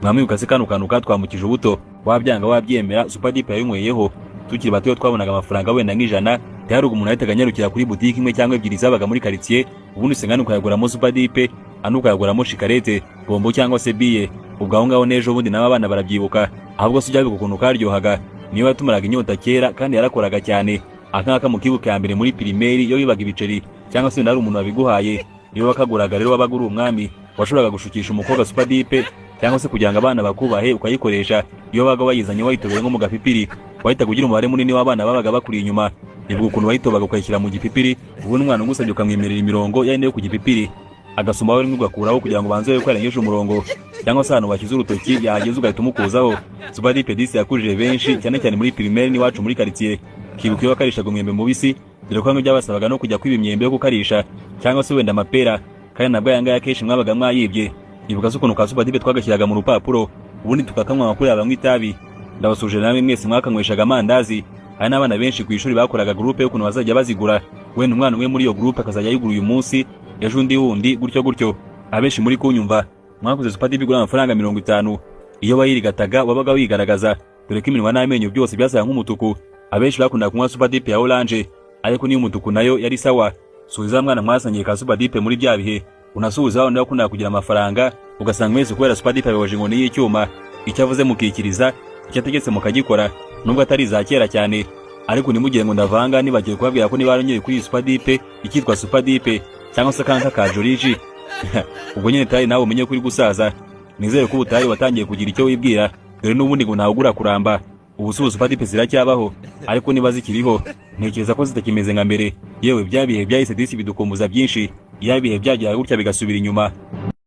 mwamwibuka se kano kantu katwamukije ubuto wabyanga wabyemera Super Dip yayinyweyeho tukiri bato twabonaga amafaranga wenda nk'ijana yaruga umuntu ahitaga anyarukira kuri boutique imwe cyangwa ebyiri zabaga muri quartier ubundi usengana ukayaguramo Super Dip anukayaguramo shikarete bombo cyangwa se biye ubwo aho ngaho nejo bundi naba abana barabyibuka ahubwo se ujyabiga ukuntu karyohaga niyo yatumaraga inyota kera kandi yarakoraga cyane akaka mu kibuka ya mbere muri primaire yo bibaga ibiceri cyangwa se nari umuntu wabiguhaye iyo wakaguraga rero wabaga uri umwami washoboraga gushukisha umukobwa Super Dip cyangwa se kugira ngo abana bakubahe ukayikoresha iyo baga wayizanye wayitoboye nko mu gapipiri wahitaga ugira umubare munini w'abana babaga bakuri inyuma nibwo ukuntu wayitobaga ukayishyira mu gipipiri ubundi umwana ugusabye ukamwemerera imirongo yari yo ku gipipiri agasoma we ugakuraho kugira ngo banze ko yarengeje umurongo cyangwa se ahantu bashyize urutoki yahageze ugahita umukuzaho Super Dip disi yakujije benshi cyane cyane muri primaire n'iwacu muri quartier kibuka iyo wakarishaga umwembe mubisi dore ko byabasabaga no kujya kwiba imyembe yo gukarisha cyangwa se wenda amapera kandi nabwo yanga kenshi mwabaga mwayibye ibuka se ukuntu ka Super Dip twagashyiraga mu rupapuro ubundi tukakamwa amakuru yaba nk'itabi ndabasuje namwe mwese mwakanyweshaga amandazi hari n'abana benshi ku ishuri bakoraga groupe yo kuntu bazajya bazigura wenda umwana umwe muri iyo groupe akazajya yigura uyu munsi ejo undi wundi gutyo abenshi muri kunyumva mwakoze Super Dip igura amafaranga 50 iyo wayirigataga wabaga wigaragaza dore ko iminwa n'amenyo byose byasaga nk'umutuku abenshi bakunda kunywa Super Dip ya orange ariko niyo umutuku nayo yari sawa subiza mwana mwasangiye ka Super Dip muri bya bihe unasubiza wanda bakunda kugira amafaranga ugasanga mwese kubera Super Dip yabaje ngo n'icyuma icyavuze mukikiriza icyategetse mukagikora nubwo atari za kera cyane ariko nimugire ngo ndavanga nibagiye kubabwira ko niba aronyeye kuri Super Dip ikitwa Super Dip cyangwa se kanka ka Joriji ubwo nyine tayi nawe umenye kuri gusaza nizere ko ubutayi watangiye kugira icyo wibwira dore n'ubundi ngo ntawugura kuramba ubu Super Dip ziracyabaho ariko niba zikiriho ntekereza ko zitakimeze nka mbere yewe byabihe byahise disi bidukombuza byinshi yabihe byagira gutya bigasubira inyuma